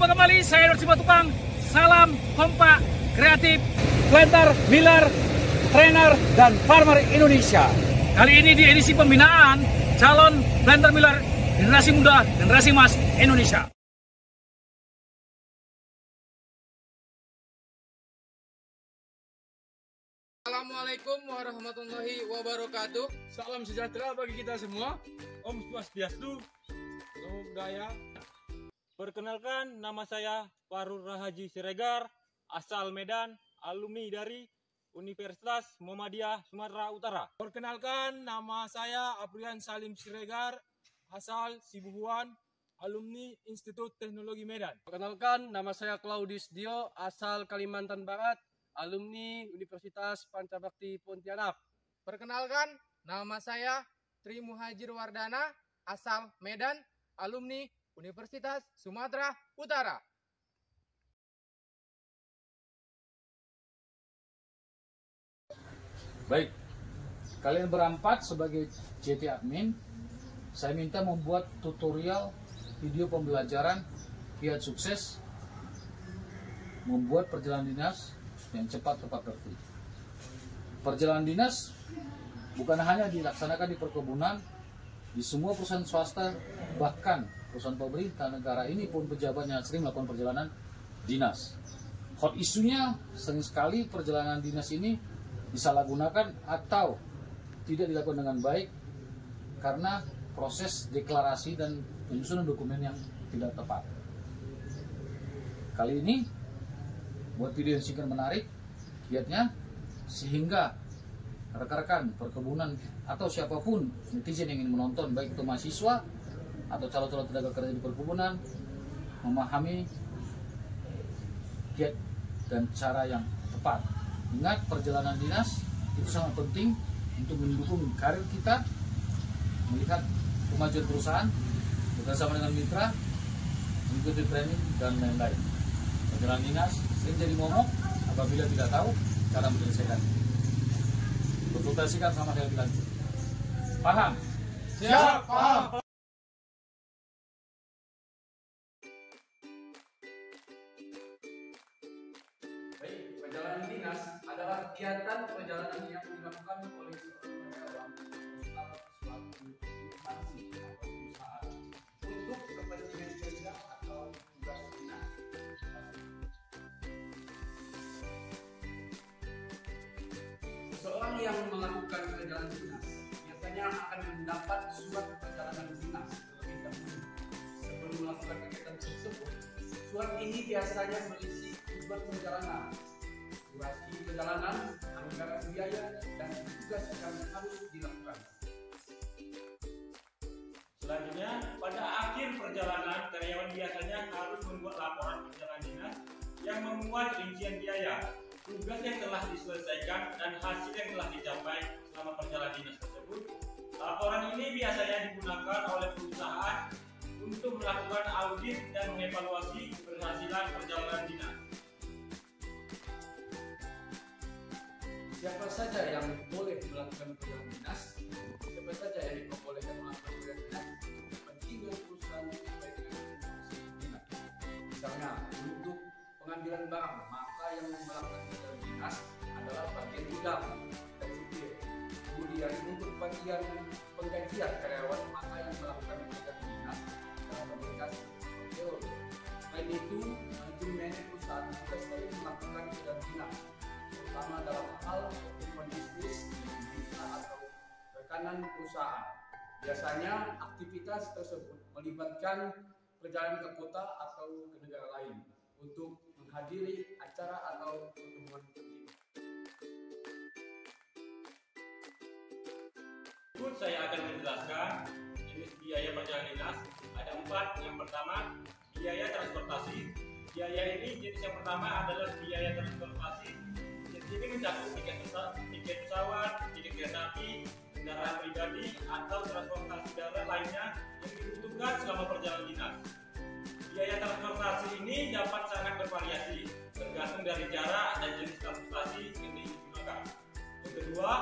Jumpa kembali, saya Nur Simatupang. Salam kompak, kreatif, planter, miller, trainer, dan farmer Indonesia. Kali ini di edisi pembinaan calon planter miller generasi muda, generasi emas Indonesia. Assalamualaikum warahmatullahi wabarakatuh. Salam sejahtera bagi kita semua. Om Swastiastu, Namo Buddhaya. Perkenalkan, nama saya Farur Rahaji Siregar, asal Medan, alumni dari Universitas Muhammadiyah Sumatera Utara. Perkenalkan, nama saya Aprian Salim Siregar, asal Sibuhuan, alumni Institut Teknologi Medan. Perkenalkan, nama saya Claudius Dio, asal Kalimantan Barat, alumni Universitas Pancabakti Pontianak. Perkenalkan, nama saya Tri Muhajir Wardana, asal Medan, alumni Universitas Sumatera Utara. Baik, kalian berempat sebagai JT Admin, saya minta membuat tutorial video pembelajaran kiat sukses membuat perjalanan dinas yang cepat tepat tertib. Perjalanan dinas bukan hanya dilaksanakan di perkebunan, di semua perusahaan swasta, bahkan perusahaan pemerintah negara ini pun pejabatnya sering melakukan perjalanan dinas. Hot isunya sering sekali perjalanan dinas ini disalahgunakan atau tidak dilakukan dengan baik karena proses deklarasi dan penyusunan dokumen yang tidak tepat. Kali ini buat video yang singkat menarik kiatnya, sehingga rekan-rekan perkebunan atau siapapun netizen yang ingin menonton, baik itu mahasiswa atau calon-calon tenaga kerja di perkebunan, memahami kiat dan cara yang tepat. Ingat, perjalanan dinas itu sangat penting untuk mendukung karir kita, melihat kemajuan perusahaan, bekerjasama dengan mitra, mengikuti training dan lain-lain. Perjalanan dinas sering jadi momok apabila tidak tahu cara menyelesaikan. Konsultasikan sama saya lebih lanjut. Paham? Siap, paham. Baik, perjalanan dinas adalah kegiatan perjalanan yang dilakukan oleh seorang karyawan suatu instansi atau perusahaan untuk kepentingan kerja atau tugas dinas. Seseorang yang melakukan perjalanan dinas biasanya akan mendapat surat perjalanan dinas terlebih dahulu. Sebelum melakukan kegiatan tersebut, surat ini biasanya berisi tujuan perjalanan, durasi perjalanan, anggaran biaya, dan tugas yang harus dilakukan. Selanjutnya, pada akhir perjalanan, karyawan biasanya harus membuat laporan perjalanan dinas yang memuat rincian biaya, tugas yang telah diselesaikan, dan hasil yang telah dicapai selama perjalanan dinas tersebut. Laporan ini biasanya digunakan oleh perusahaan untuk melakukan audit dan mengevaluasi keberhasilan perjalanan dinas. Siapa saja yang boleh melakukan perjalanan dinas? Siapa saja yang diperbolehkan melakukan perjalanan dinas? Kepentingan perusahaan sesuai dengan fungsi dinas. Misalnya, untuk pengambilan barang, maka yang melakukan perjalanan dinas adalah bagian gudang dan supir. Kemudian untuk bagian penggajian karyawan, maka yang melakukan perjalanan dinas adalah komunitas supir. Selain itu, manajemen perusahaan juga sering melakukan perjalanan dinas, terutama dalam hal pertemuan bisnis, mitra atau rekanan perusahaan. Biasanya aktivitas tersebut melibatkan perjalanan ke kota atau ke negara lain untuk menghadiri acara atau pertemuan penting. Berikut saya akan menjelaskan jenis biaya perjalanan dinas. Ada 4. Yang pertama, biaya transportasi. Biaya ini jenis yang pertama adalah biaya transportasi. Ini mencakup tiket pesawat, tiket kereta api, kendaraan pribadi, atau transportasi darat lainnya yang dibutuhkan selama perjalanan dinas. Biaya transportasi ini dapat sangat bervariasi, tergantung dari jarak dan jenis transportasi yang digunakan. Yang kedua,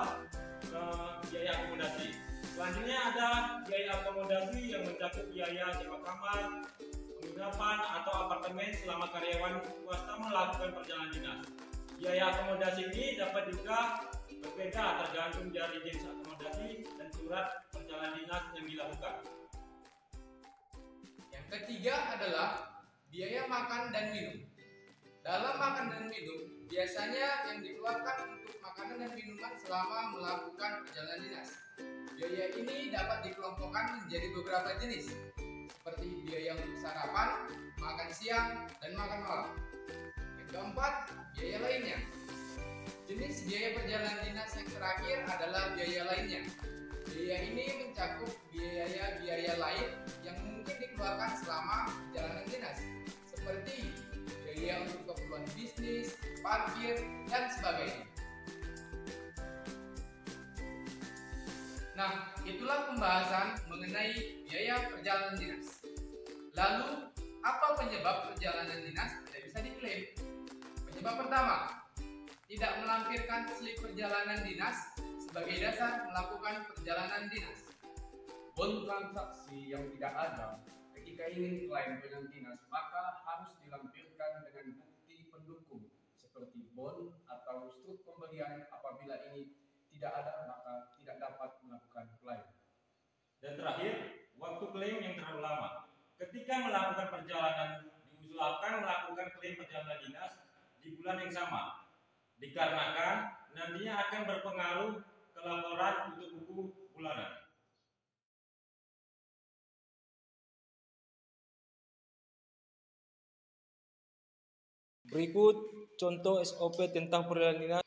biaya akomodasi. Selanjutnya ada biaya akomodasi yang mencakup biaya sewa kamar, penginapan atau apartemen selama karyawan swasta melakukan perjalanan dinas. Biaya akomodasi ini dapat juga berbeda tergantung dari jenis akomodasi dan surat perjalanan dinas yang dilakukan. Yang ketiga adalah biaya makan dan minum. Dalam makan dan minum, biasanya yang dikeluarkan untuk makanan dan minuman selama melakukan perjalanan dinas. Biaya ini dapat dikelompokkan menjadi beberapa jenis, seperti biaya untuk sarapan, makan siang, dan makan malam. Yang keempat, biaya lainnya. Jenis biaya perjalanan dinas yang terakhir adalah biaya lainnya. Biaya ini mencakup biaya-biaya lain yang mungkin dikeluarkan selama perjalanan dinas, seperti biaya untuk keperluan bisnis, parkir, dan sebagainya. Nah, itulah pembahasan mengenai biaya perjalanan dinas. Lalu, apa penyebab perjalanan dinas tidak bisa diklaim? Penyebab pertama, tidak melampirkan slip perjalanan dinas sebagai dasar melakukan perjalanan dinas. Bon transaksi yang tidak ada ketika ingin klaim dengan dinas maka harus dilampirkan dengan bukti pendukung seperti bon atau struk pembelian. Apabila ini tidak ada maka tidak dapat melakukan klaim. Dan terakhir, waktu klaim yang terlalu lama. Ketika melakukan perjalanan, diusahakan melakukan klaim perjalanan dinas di bulan yang sama, dikarenakan nantinya akan berpengaruh ke laporan untuk buku bulanan. Berikut contoh SOP tentang perjalanan dinas.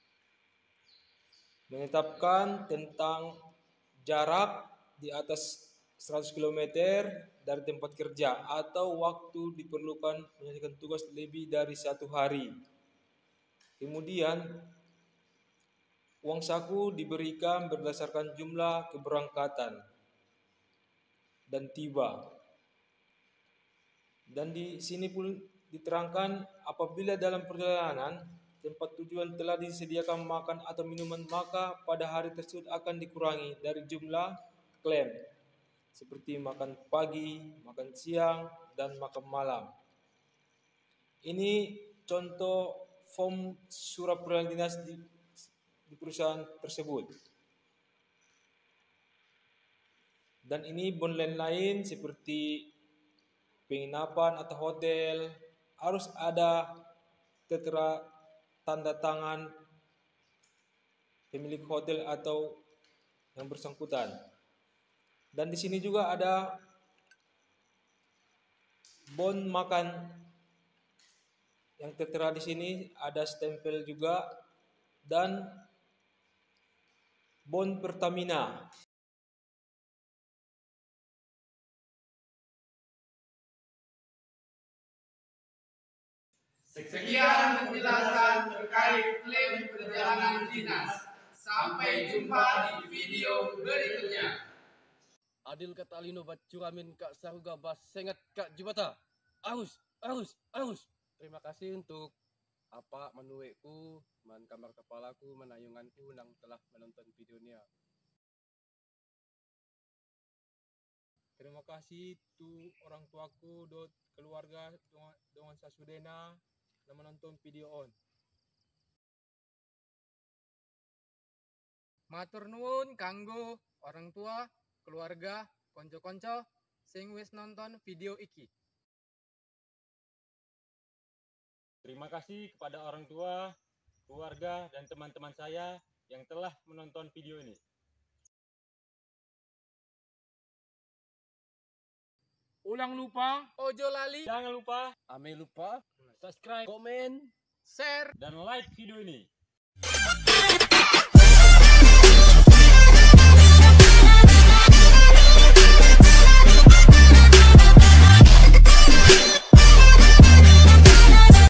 Menetapkan tentang jarak di atas 100 km dari tempat kerja atau waktu diperlukan menyelesaikan tugas lebih dari 1 hari. Kemudian, uang saku diberikan berdasarkan jumlah keberangkatan dan tiba. Dan di sini pun diterangkan apabila dalam perjalanan tempat tujuan telah disediakan makan atau minuman, maka pada hari tersebut akan dikurangi dari jumlah klaim, seperti makan pagi, makan siang, dan makan malam. Ini contoh form surat perjalanan dinas di perusahaan tersebut. Dan ini bon lain seperti penginapan atau hotel, harus ada tertera tanda tangan pemilik hotel atau yang bersangkutan. Dan di sini juga ada bon makan yang tertera di sini, ada stempel juga, dan bon Pertamina. Sekian penjelasan terkait klaim perjalanan dinas. Sampai jumpa di video berikutnya. Adil kata Alino bacuramin kak saruga bas sengat kak jubata. Aus. Terima kasih untuk apa menuekku, man kamar kepalaku, menayunganku yang telah menonton videonya. Terima kasih tu orang tuaku dot keluarga dengan sasudena yang menonton video on. Matur nuwun kanggo orang tua, keluarga, konco-konco sing wis nonton video iki. Terima kasih kepada orang tua, keluarga, dan teman-teman saya yang telah menonton video ini. Ulang lupa, Ojo lali, Jangan lupa Ame lupa subscribe, komen share. dan like video ini.